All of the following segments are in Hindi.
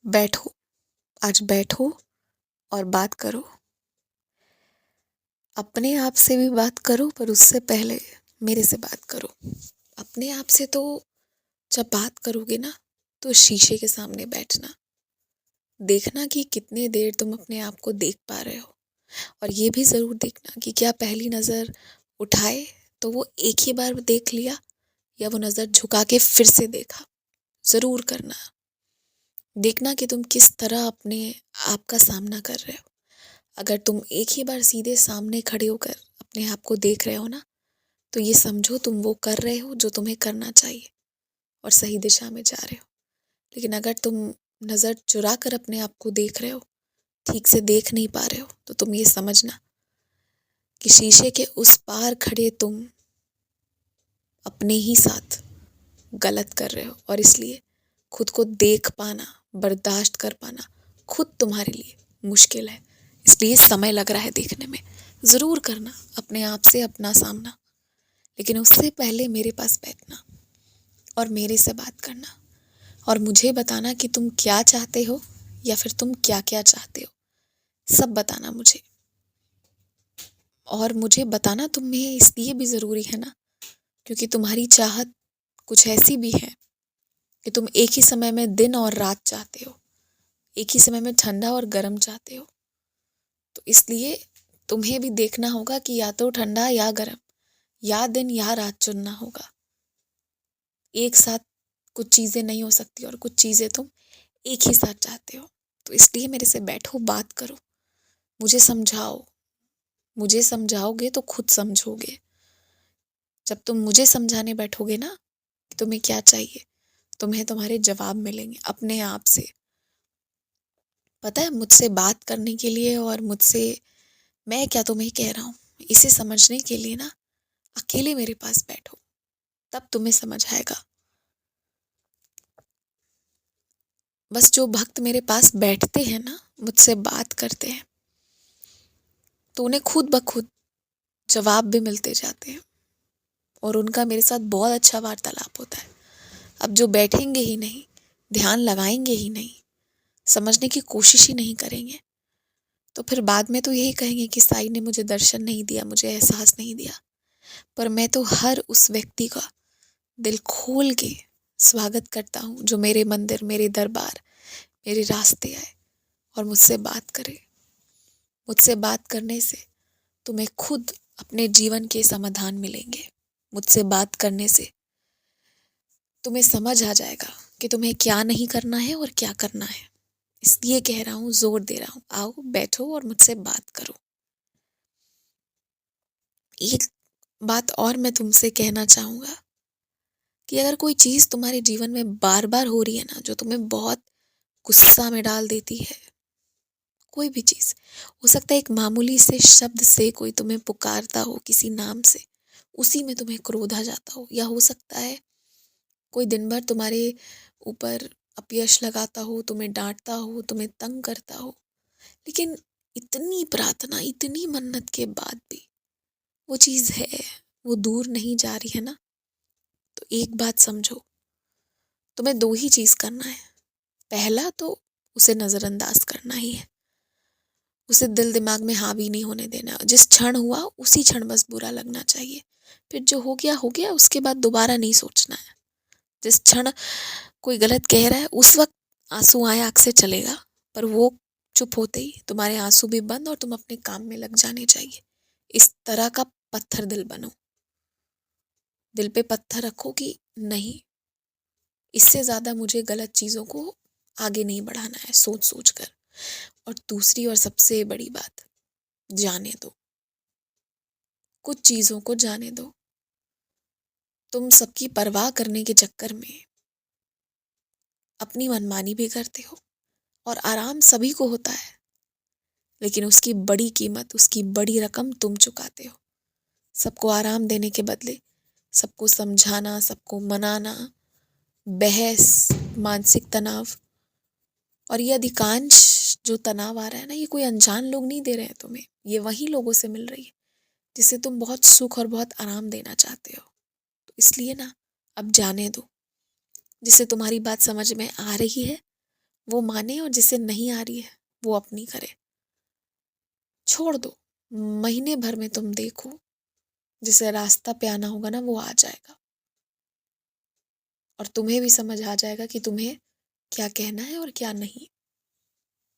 बैठो, आज बैठो और बात करो। अपने आप से भी बात करो, पर उससे पहले मेरे से बात करो। अपने आप से तो जब बात करोगे ना, तो शीशे के सामने बैठना। देखना कि कितने देर तुम अपने आप को देख पा रहे हो। और ये भी ज़रूर देखना कि क्या पहली नज़र उठाए तो वो एक ही बार देख लिया, या वो नज़र झुका के फिर से देखा। ज़रूर करना। देखना कि तुम किस तरह अपने आप का सामना कर रहे हो। अगर तुम एक ही बार सीधे सामने खड़े होकर अपने आप को देख रहे हो ना, तो ये समझो तुम वो कर रहे हो जो तुम्हें करना चाहिए और सही दिशा में जा रहे हो। लेकिन अगर तुम नज़र चुरा कर अपने आप को देख रहे हो, ठीक से देख नहीं पा रहे हो, तो तुम ये समझना कि शीशे के उस पार खड़े तुम अपने ही साथ गलत कर रहे हो। और इसलिए खुद को देख पाना, बर्दाश्त कर पाना खुद तुम्हारे लिए मुश्किल है। इसलिए समय लग रहा है देखने में। ज़रूर करना अपने आप से अपना सामना, लेकिन उससे पहले मेरे पास बैठना और मेरे से बात करना और मुझे बताना कि तुम क्या चाहते हो, या फिर तुम क्या क्या चाहते हो। सब बताना मुझे। और मुझे बताना तुम्हें इसलिए भी ज़रूरी है ना, क्योंकि तुम्हारी चाहत कुछ ऐसी भी है कि तुम एक ही समय में दिन और रात चाहते हो, एक ही समय में ठंडा और गर्म चाहते हो। तो इसलिए तुम्हें भी देखना होगा कि या तो ठंडा या गर्म, या दिन या रात चुनना होगा। एक साथ कुछ चीज़ें नहीं हो सकती और कुछ चीज़ें तुम एक ही साथ चाहते हो। तो इसलिए मेरे से बैठो, बात करो, मुझे समझाओ। मुझे समझाओगे तो खुद समझोगे। जब तुम मुझे समझाने बैठोगे ना कि तुम्हें क्या चाहिए, तुम्हें तुम्हारे जवाब मिलेंगे अपने आप से। पता है, मुझसे बात करने के लिए और मुझसे मैं क्या तुम्हें कह रहा हूँ इसे समझने के लिए ना, अकेले मेरे पास बैठो, तब तुम्हें समझ आएगा। बस जो भक्त मेरे पास बैठते हैं ना, मुझसे बात करते हैं, तो उन्हें खुद ब खुद जवाब भी मिलते जाते हैं और उनका मेरे साथ बहुत अच्छा वार्तालाप होता है। अब जो बैठेंगे ही नहीं, ध्यान लगाएंगे ही नहीं, समझने की कोशिश ही नहीं करेंगे, तो फिर बाद में तो यही कहेंगे कि साईं ने मुझे दर्शन नहीं दिया, मुझे एहसास नहीं दिया। पर मैं तो हर उस व्यक्ति का दिल खोल के स्वागत करता हूँ जो मेरे मंदिर, मेरे दरबार, मेरे रास्ते आए और मुझसे बात करे। मुझसे बात करने से तुम्हें खुद अपने जीवन के समाधान मिलेंगे। मुझसे बात करने से तुम्हें समझ आ जाएगा कि तुम्हें क्या नहीं करना है और क्या करना है। इसलिए कह रहा हूँ, जोर दे रहा हूँ, आओ बैठो और मुझसे बात करो। एक बात और मैं तुमसे कहना चाहूँगा कि अगर कोई चीज़ तुम्हारे जीवन में बार बार हो रही है ना, जो तुम्हें बहुत गुस्सा में डाल देती है, कोई भी चीज़ हो सकता है, एक मामूली से शब्द से कोई तुम्हें पुकारता हो किसी नाम से, उसी में तुम्हें क्रोध आ जाता हो। या हो सकता है कोई दिन भर तुम्हारे ऊपर अपयश लगाता हो, तुम्हें डांटता हो, तुम्हें तंग करता हो, लेकिन इतनी प्रार्थना, इतनी मन्नत के बाद भी वो चीज़ है, वो दूर नहीं जा रही है ना, तो एक बात समझो, तुम्हें दो ही चीज़ करना है। पहला तो उसे नज़रअंदाज करना ही है, उसे दिल दिमाग में हावी नहीं होने देना। जिस क्षण हुआ उसी क्षण बस बुरा लगना चाहिए। फिर जो हो गया हो गया, उसके बाद दोबारा नहीं सोचना है। जिस क्षण कोई गलत कह रहा है उस वक्त आंसू आए आँख से चलेगा, पर वो चुप होते ही तुम्हारे आंसू भी बंद और तुम अपने काम में लग जाने चाहिए। इस तरह का पत्थर दिल बनो। दिल पे पत्थर रखो कि नहीं, इससे ज़्यादा मुझे गलत चीज़ों को आगे नहीं बढ़ाना है सोच सोच कर। और दूसरी और सबसे बड़ी बात, जाने दो, कुछ चीज़ों को जाने दो। तुम सबकी परवाह करने के चक्कर में अपनी मनमानी भी करते हो, और आराम सभी को होता है, लेकिन उसकी बड़ी कीमत, उसकी बड़ी रकम तुम चुकाते हो। सबको आराम देने के बदले सबको समझाना, सबको मनाना, बहस, मानसिक तनाव। और ये अधिकांश जो तनाव आ रहा है ना, ये कोई अनजान लोग नहीं दे रहे हैं तुम्हें, ये वही लोगों से मिल रही है जिसे तुम बहुत सुख और बहुत आराम देना चाहते हो। तो इसलिए ना, अब जाने दो। जिसे तुम्हारी बात समझ में आ रही है वो माने, और जिसे नहीं आ रही है वो अपनी करे। छोड़ दो, महीने भर में तुम देखो, जिसे रास्ता पे आना होगा ना वो आ जाएगा, और तुम्हें भी समझ आ जाएगा कि तुम्हें क्या कहना है और क्या नहीं।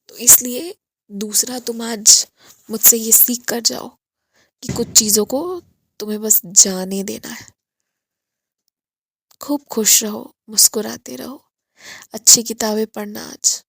तो इसलिए दूसरा, तुम आज मुझसे ये सीख कर जाओ कि कुछ चीज़ों को तुम्हें बस जाने देना है। खूब खुश रहो, मुस्कुराते रहो, अच्छी किताबें पढ़ना आज,